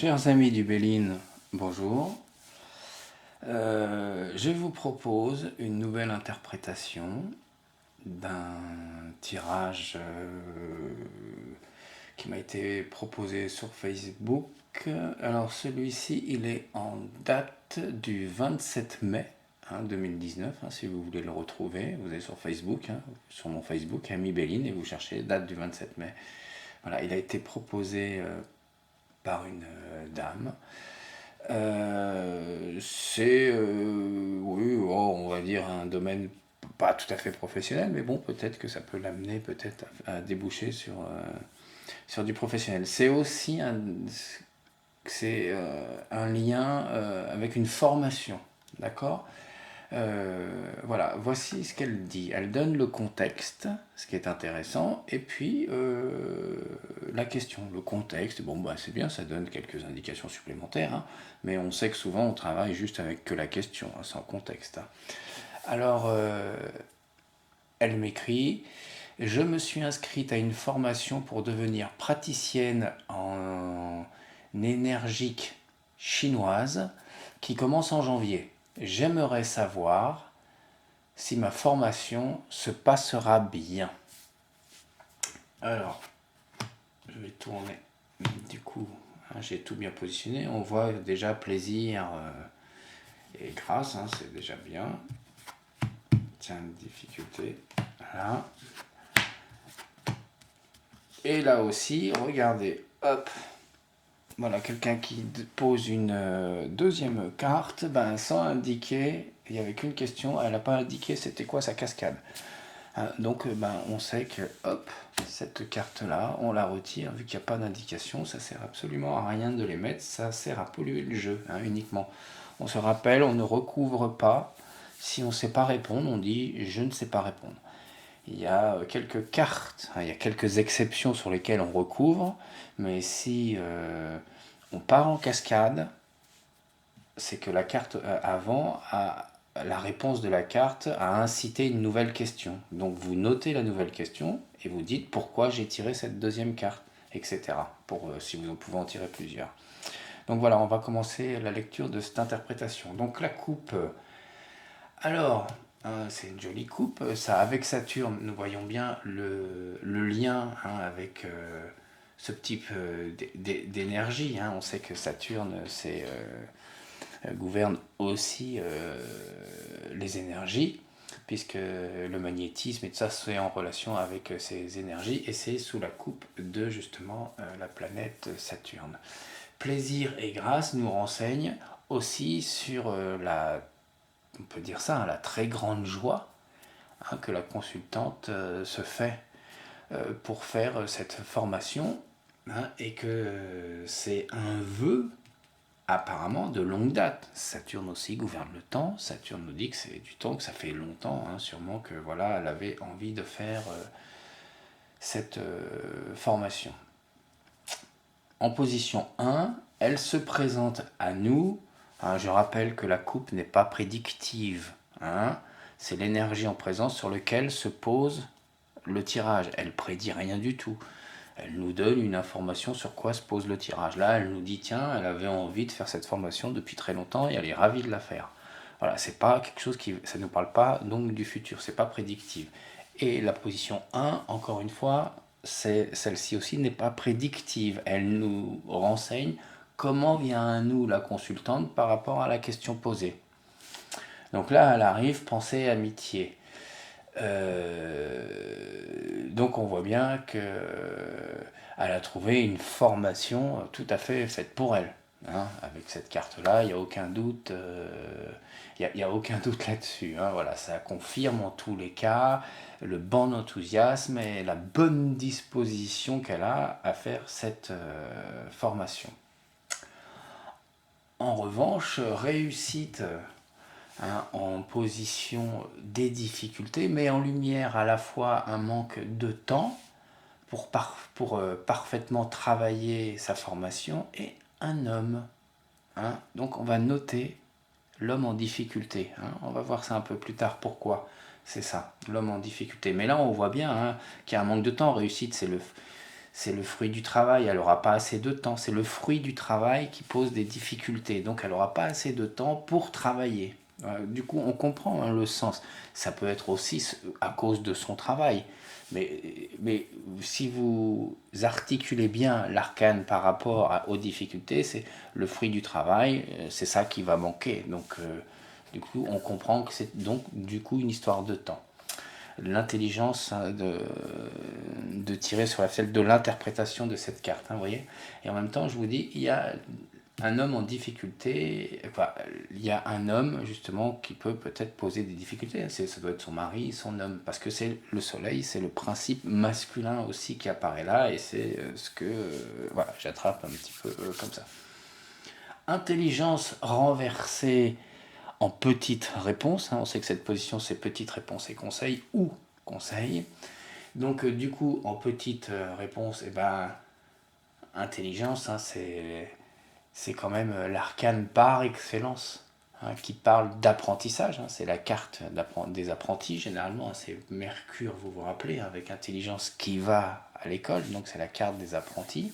Chers amis du Béline, bonjour. Je vous propose une nouvelle interprétation d'un tirage qui m'a été proposé sur Facebook. Alors celui-ci, il est en date du 27 mai 2019, si vous voulez le retrouver. Vous allez sur Facebook, sur mon Facebook, Ami Béline, et vous cherchez date du 27 mai. Voilà, il a été proposé par une dame. C'est, oui, on va dire un domaine pas tout à fait professionnel, mais bon, peut-être que ça peut l'amener peut-être à déboucher sur du professionnel. C'est aussi un lien avec une formation, d'accord. Voilà, voici ce qu'elle dit. Elle donne le contexte, ce qui est intéressant, et puis la question, le contexte. Bon, bah, c'est bien, ça donne quelques indications supplémentaires, mais on sait que souvent on travaille juste avec que la question, sans contexte. Alors, elle m'écrit: je me suis inscrite à une formation pour devenir praticienne en énergique chinoise qui commence en janvier. J'aimerais savoir si ma formation se passera bien. Alors, je vais tourner. Du coup, j'ai tout bien positionné. On voit déjà plaisir et grâce, c'est déjà bien. Tiens, difficulté. Voilà. Et là aussi, regardez, hop. Voilà, quelqu'un qui pose une deuxième carte, sans indiquer, il n'y avait qu'une question, elle n'a pas indiqué c'était quoi sa cascade. Donc on sait que hop, cette carte-là, on la retire, vu qu'il n'y a pas d'indication, ça sert absolument à rien de les mettre, ça sert à polluer le jeu uniquement. On se rappelle, on ne recouvre pas, si on ne sait pas répondre, on dit je ne sais pas répondre. Il y a quelques cartes, il y a quelques exceptions sur lesquelles on recouvre, mais si on part en cascade, c'est que la carte avant, la réponse de la carte a incité une nouvelle question. Donc vous notez la nouvelle question et vous dites pourquoi j'ai tiré cette deuxième carte, etc. Pour si vous en pouvez en tirer plusieurs. Donc voilà, on va commencer la lecture de cette interprétation. Donc la coupe. Alors, c'est une jolie coupe. Ça, avec Saturne, nous voyons bien le lien avec ce type d'énergie. On sait que Saturne gouverne aussi les énergies, puisque le magnétisme et tout ça, c'est en relation avec ces énergies, et c'est sous la coupe de justement la planète Saturne. Plaisir et grâce nous renseignent aussi sur on peut dire ça, la très grande joie que la consultante se fait pour faire cette formation, et que c'est un vœu apparemment de longue date. Saturne aussi gouverne le temps. Saturne nous dit que c'est du temps, que ça fait longtemps, sûrement que voilà, elle avait envie de faire cette formation. En position 1, elle se présente à nous. Je rappelle que la coupe n'est pas prédictive. C'est l'énergie en présence sur laquelle se pose le tirage. Elle prédit rien du tout. Elle nous donne une information sur quoi se pose le tirage. Là, elle nous dit, tiens, elle avait envie de faire cette formation depuis très longtemps et elle est ravie de la faire. Voilà, c'est pas quelque chose ça ne nous parle pas donc du futur, c'est pas prédictif. Et la position 1, encore une fois, celle-ci aussi n'est pas prédictive. Elle nous renseigne comment vient à nous la consultante par rapport à la question posée. Donc là, elle arrive, pensée, amitié. Donc on voit bien qu'elle a trouvé une formation tout à fait faite pour elle. Avec cette carte-là, il n'y a aucun doute, y a aucun doute là-dessus. Voilà, ça confirme en tous les cas le bon enthousiasme et la bonne disposition qu'elle a à faire cette formation. En revanche, réussite en position des difficultés, met en lumière à la fois un manque de temps pour parfaitement travailler sa formation et un homme. Donc on va noter l'homme en difficulté. On va voir ça un peu plus tard pourquoi c'est ça, l'homme en difficulté. Mais là on voit bien qu'il y a un manque de temps. Réussite, c'est le fruit du travail, elle n'aura pas assez de temps, c'est le fruit du travail qui pose des difficultés, donc elle n'aura pas assez de temps pour travailler. Du coup, on comprend hein, le sens. Ça peut être aussi à cause de son travail. Mais si vous articulez bien l'arcane par rapport aux difficultés, c'est le fruit du travail, c'est ça qui va manquer. Donc, du coup, on comprend que c'est donc du coup une histoire de temps. L'intelligence hein, de tirer sur la ficelle de l'interprétation de cette carte, hein, vous voyez. Et en même temps, je vous dis, il y a un homme en difficulté, enfin, il y a un homme justement qui peut peut-être poser des difficultés, ça doit être son mari, son homme, parce que c'est le soleil, c'est le principe masculin aussi qui apparaît là, et c'est ce que, voilà, j'attrape un petit peu comme ça. Intelligence renversée en petite réponse, hein, on sait que cette position c'est petite réponse et conseil ou conseil, donc du coup en petite réponse, et ben intelligence, hein, c'est quand même l'arcane par excellence hein, qui parle d'apprentissage. Hein, c'est la carte des apprentis, généralement. Hein, c'est Mercure, vous vous rappelez, hein, avec intelligence qui va à l'école. Donc c'est la carte des apprentis.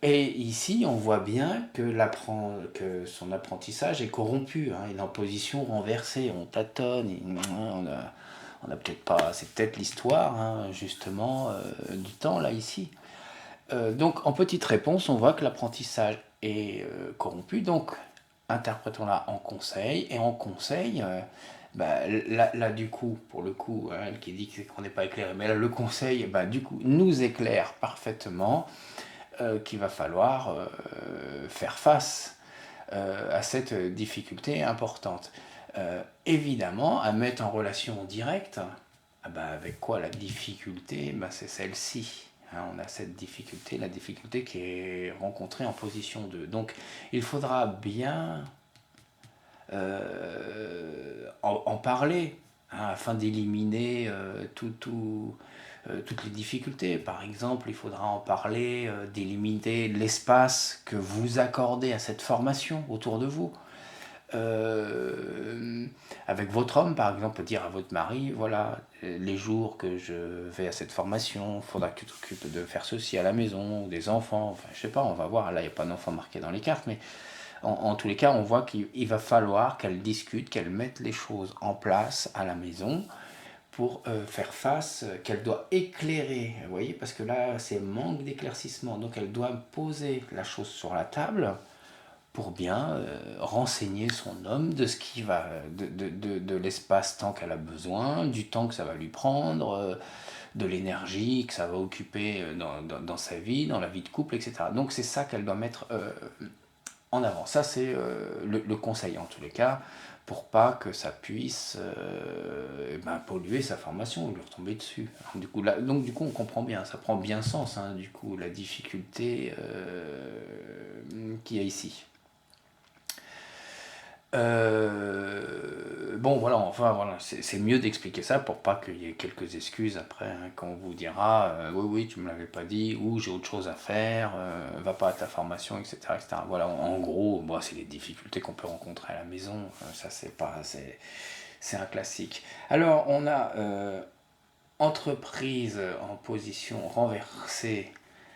Et ici, on voit bien que son apprentissage est corrompu. Hein, il est en position renversée. On tâtonne. On a peut-être pas. C'est peut-être l'histoire, hein, justement, du temps, là, ici. Donc, en petite réponse, on voit que l'apprentissage est corrompu. Donc, interprétons-la en conseil. Et en conseil, bah, là, du coup, pour le coup, hein, elle qui dit qu'on n'est pas éclairé, mais là, le conseil, bah, du coup, nous éclaire parfaitement qu'il va falloir faire face à cette difficulté importante. Évidemment, à mettre en relation directe, ah bah, avec quoi la difficulté bah, c'est celle-ci. Hein, on a cette difficulté, la difficulté qui est rencontrée en position 2. Donc il faudra bien en parler hein, afin d'éliminer toutes les difficultés. Par exemple, il faudra en parler, d'éliminer l'espace que vous accordez à cette formation autour de vous. Avec votre homme, par exemple, dire à votre mari, voilà, les jours que je vais à cette formation, il faudra que tu t'occupes de faire ceci à la maison, ou des enfants, enfin, je sais pas, on va voir, là, il n'y a pas d'enfant marqué dans les cartes, mais en tous les cas, on voit qu'il va falloir qu'elle discute, qu'elle mette les choses en place à la maison pour faire face, qu'elle doit éclairer, vous voyez, parce que là, c'est manque d'éclaircissement, donc elle doit poser la chose sur la table, pour bien renseigner son homme de ce qui va, de l'espace-temps qu'elle a besoin, du temps que ça va lui prendre, de l'énergie que ça va occuper dans sa vie, dans la vie de couple, etc. Donc c'est ça qu'elle doit mettre en avant. Ça c'est le conseil en tous les cas, pour pas que ça puisse polluer sa formation ou lui retomber dessus. Donc du coup on comprend bien, ça prend bien sens, hein, du coup la difficulté qu'il y a ici. Bon, voilà, enfin, voilà, c'est mieux d'expliquer ça pour pas qu'il y ait quelques excuses après, hein, quand on vous dira oui, oui, tu me l'avais pas dit, ou j'ai autre chose à faire, va pas à ta formation, etc. etc. Voilà, en gros, bon, c'est les difficultés qu'on peut rencontrer à la maison, ça c'est un classique. Alors, on a entreprise en position renversée.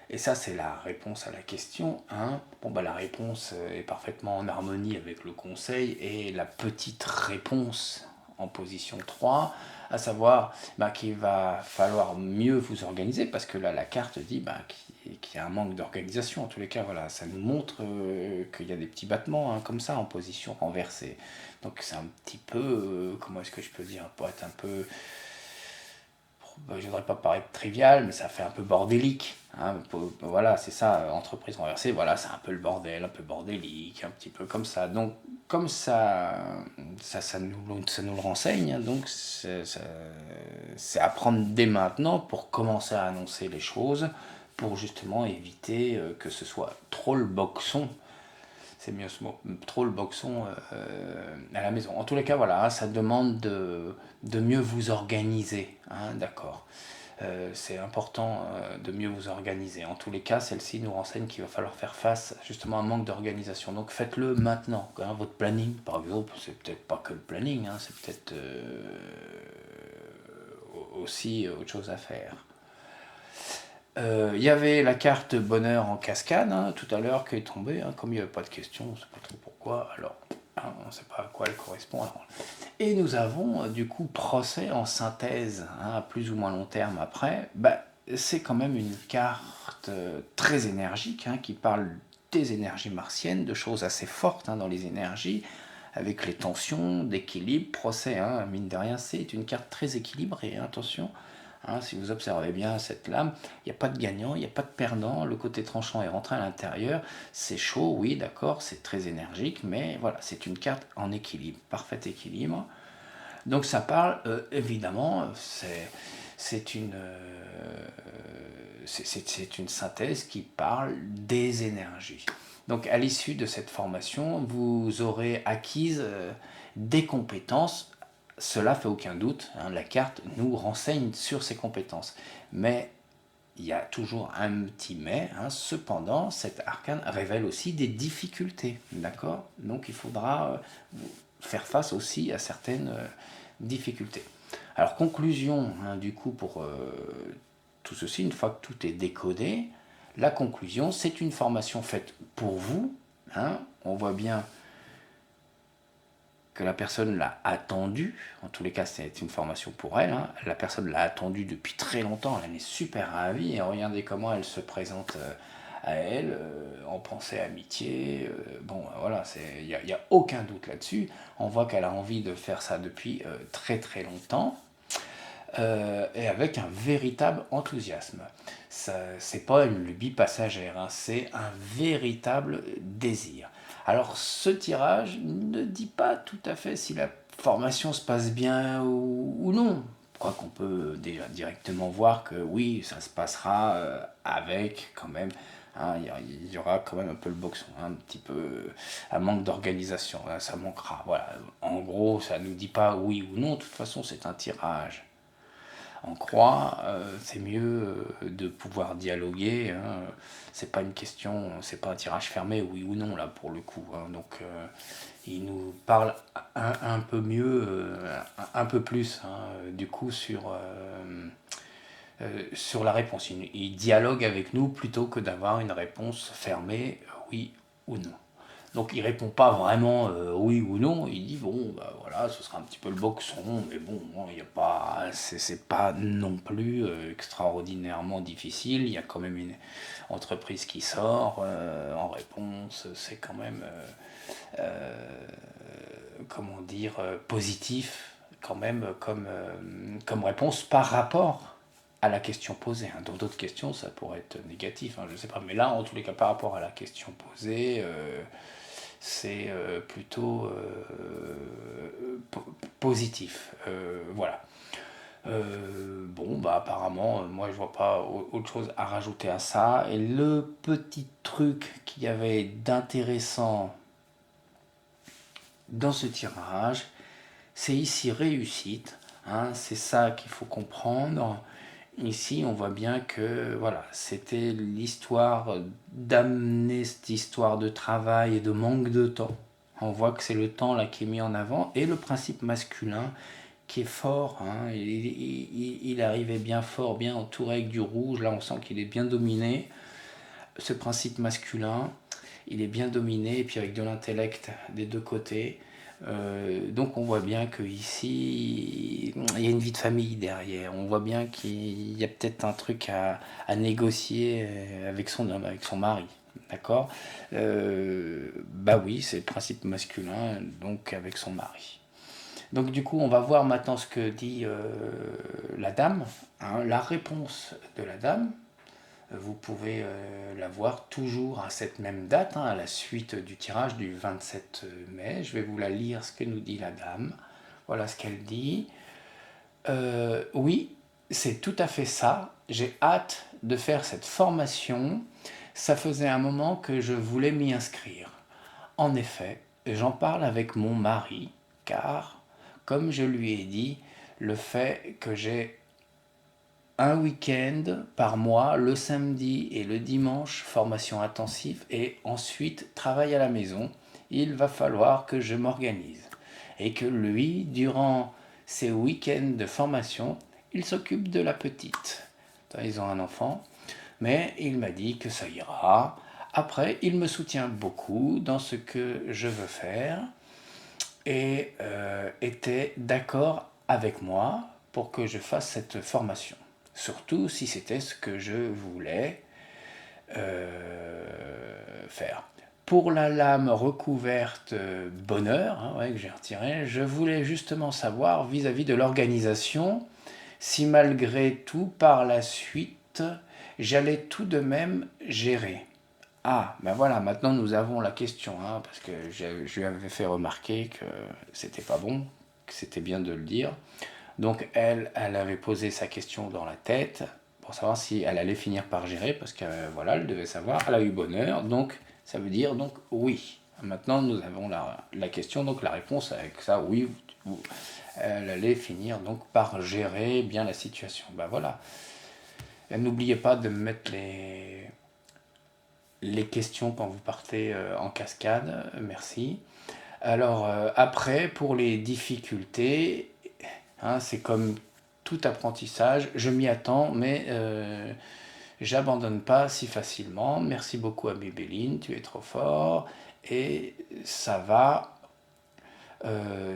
Et ça, c'est la réponse à la question. Hein. Bon, bah, la réponse est parfaitement en harmonie avec le conseil et la petite réponse en position 3, à savoir bah, qu'il va falloir mieux vous organiser parce que là, la carte dit bah, qu'il y a un manque d'organisation. En tous les cas, voilà, ça nous montre qu'il y a des petits battements hein, comme ça en position renversée. Donc, c'est un petit peu, comment est-ce que je peux dire, pour être un peu je ne voudrais pas paraître trivial, mais ça fait un peu bordélique. Hein. Voilà, c'est ça, entreprise renversée, voilà, c'est un peu le bordel, un peu bordélique, un petit peu comme ça. Donc, comme ça nous le renseigne, hein, donc c'est à prendre dès maintenant pour commencer à annoncer les choses, pour justement éviter que ce soit trop le boxon c'est mieux ce mot, trop le boxon à la maison. En tous les cas, voilà, ça demande de mieux vous organiser, hein, d'accord. C'est important de mieux vous organiser. En tous les cas, celle-ci nous renseigne qu'il va falloir faire face justement à un manque d'organisation. Donc faites-le maintenant. Hein, votre planning, par exemple, c'est peut-être pas que le planning, hein, c'est peut-être aussi autre chose à faire. Il y avait la carte bonheur en cascade, hein, tout à l'heure, qui est tombée. Hein, comme il n'y avait pas de question, on ne sait pas trop pourquoi, alors hein, on ne sait pas à quoi elle correspond. Alors. Et nous avons du coup procès en synthèse, hein, à plus ou moins long terme après. Bah, c'est quand même une carte très énergique, hein, qui parle des énergies martiennes, de choses assez fortes, hein, dans les énergies, avec les tensions, d'équilibre, procès, hein, mine de rien, c'est une carte très équilibrée, hein, attention. Hein, si vous observez bien cette lame, il n'y a pas de gagnant, il n'y a pas de perdant, le côté tranchant est rentré à l'intérieur, c'est chaud, oui, d'accord, c'est très énergique, mais voilà, c'est une carte en équilibre, parfait équilibre. Donc ça parle, évidemment, c'est une, c'est une synthèse qui parle des énergies. Donc à l'issue de cette formation, vous aurez acquise des compétences. Cela fait aucun doute, hein, la carte nous renseigne sur ces compétences. Mais il y a toujours un petit mais, hein, cependant, cet arcane révèle aussi des difficultés, d'accord? Donc il faudra faire face aussi à certaines difficultés. Alors conclusion, hein, du coup, pour tout ceci, une fois que tout est décodé, la conclusion, c'est une formation faite pour vous, hein, on voit bien que la personne l'a attendu, en tous les cas c'est une formation pour elle, hein. La personne l'a attendu depuis très longtemps, elle est super ravie, et regardez comment elle se présente à elle, en pensée amitié, bon voilà, il n'y a aucun doute là-dessus, on voit qu'elle a envie de faire ça depuis très très longtemps, et avec un véritable enthousiasme. C'est pas une lubie passagère, hein, c'est un véritable désir. Alors ce tirage ne dit pas tout à fait si la formation se passe bien ou non. Quoi qu'on peut déjà directement voir que oui, ça se passera avec quand même. Hein, il y aura quand même un peu le boxon, hein, un petit peu un manque d'organisation, hein, ça manquera. Voilà. En gros, ça ne nous dit pas oui ou non, de toute façon c'est un tirage en croix, c'est mieux de pouvoir dialoguer. Hein. C'est pas une question, c'est pas un tirage fermé, oui ou non, là, pour le coup. Hein. Donc, il nous parle un peu mieux, un peu plus, hein, du coup, sur la réponse. Il dialogue avec nous plutôt que d'avoir une réponse fermée, oui ou non. Donc il répond pas vraiment oui ou non, il dit bon bah voilà ce sera un petit peu le boxon, mais bon il y a pas c'est pas non plus extraordinairement difficile, il y a quand même une entreprise qui sort en réponse, c'est quand même comment dire positif quand même comme réponse par rapport à la question posée. Hein. Dans d'autres questions, ça pourrait être négatif, hein, je ne sais pas. Mais là, en tous les cas, par rapport à la question posée, c'est plutôt positif. Voilà. Bon, bah apparemment, moi je vois pas autre chose à rajouter à ça. Et le petit truc qu'il y avait d'intéressant dans ce tirage, c'est ici réussite. Hein, c'est ça qu'il faut comprendre. Ici, on voit bien que voilà, c'était l'histoire d'amener cette histoire de travail et de manque de temps. On voit que c'est le temps là qui est mis en avant et le principe masculin qui est fort. Hein, il arrivait bien fort, bien entouré avec du rouge. Là, on sent qu'il est bien dominé. Ce principe masculin, il est bien dominé et puis avec de l'intellect des deux côtés. Donc on voit bien qu'ici, il y a une vie de famille derrière. On voit bien qu'il y a peut-être un truc à négocier avec son mari. D'accord. Bah oui, c'est le principe masculin, donc avec son mari. Donc du coup, on va voir maintenant ce que dit la dame, hein, la réponse de la dame. Vous pouvez la voir toujours à cette même date, hein, à la suite du tirage du 27 mai. Je vais vous la lire, ce que nous dit la dame. Voilà ce qu'elle dit. Oui, c'est tout à fait ça. J'ai hâte de faire cette formation. Ça faisait un moment que je voulais m'y inscrire. En effet, j'en parle avec mon mari, car, comme je lui ai dit, le fait que j'ai un week-end par mois, le samedi et le dimanche, formation intensive, et ensuite travail à la maison, il va falloir que je m'organise. Et que lui, durant ces week-ends de formation, il s'occupe de la petite. Ils ont un enfant. mais il m'a dit que ça ira. Après, il me soutient beaucoup dans ce que je veux faire et était d'accord avec moi pour que je fasse cette formation. Surtout si c'était ce que je voulais faire. Pour la lame recouverte bonheur, hein, ouais, que j'ai retirée, je voulais justement savoir vis-à-vis de l'organisation si malgré tout, par la suite, j'allais tout de même gérer. Ah, ben voilà, maintenant nous avons la question, hein, parce que je lui avais fait remarquer que c'était pas bon, que c'était bien de le dire. Donc elle avait posé sa question dans la tête pour savoir si elle allait finir par gérer, parce que voilà, elle devait savoir, elle a eu bonheur, donc ça veut dire donc oui. Maintenant nous avons la question, donc la réponse avec ça, oui, elle allait finir donc par gérer bien la situation. Ben voilà. N'oubliez pas de mettre les questions quand vous partez en cascade, merci. Alors après, pour les difficultés, hein, c'est comme tout apprentissage, je m'y attends, mais j'abandonne pas si facilement. Merci beaucoup à Bébéline, tu es trop fort, et ça va,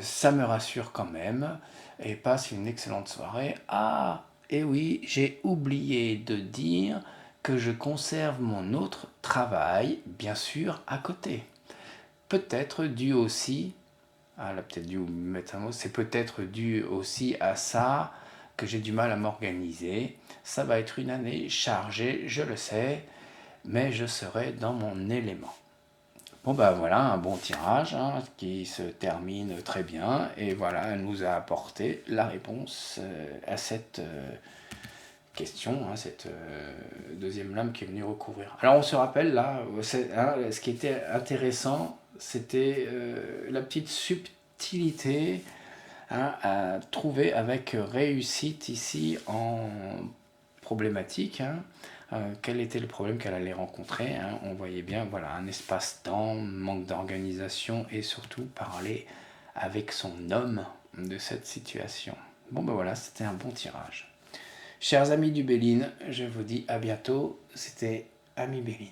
ça me rassure quand même, et passe une excellente soirée. Ah, et oui, j'ai oublié de dire que je conserve mon autre travail, bien sûr, à côté. Peut-être dû aussi, elle a peut-être dû mettre un mot, c'est peut-être dû aussi à ça que j'ai du mal à m'organiser. Ça va être une année chargée, je le sais, mais je serai dans mon élément. Bon ben voilà, un bon tirage hein, qui se termine très bien. Et voilà, elle nous a apporté la réponse à cette question, hein, cette deuxième lame qui est venue recouvrir. Alors on se rappelle là, hein, ce qui était intéressant, c'était la petite subtilité hein, à trouver avec réussite ici en problématique. Hein. Quel était le problème qu'elle allait rencontrer hein. On voyait bien voilà, un espace-temps, manque d'organisation et surtout parler avec son homme de cette situation. Bon ben voilà, c'était un bon tirage. Chers amis du Béline, je vous dis à bientôt. C'était Ami Béline.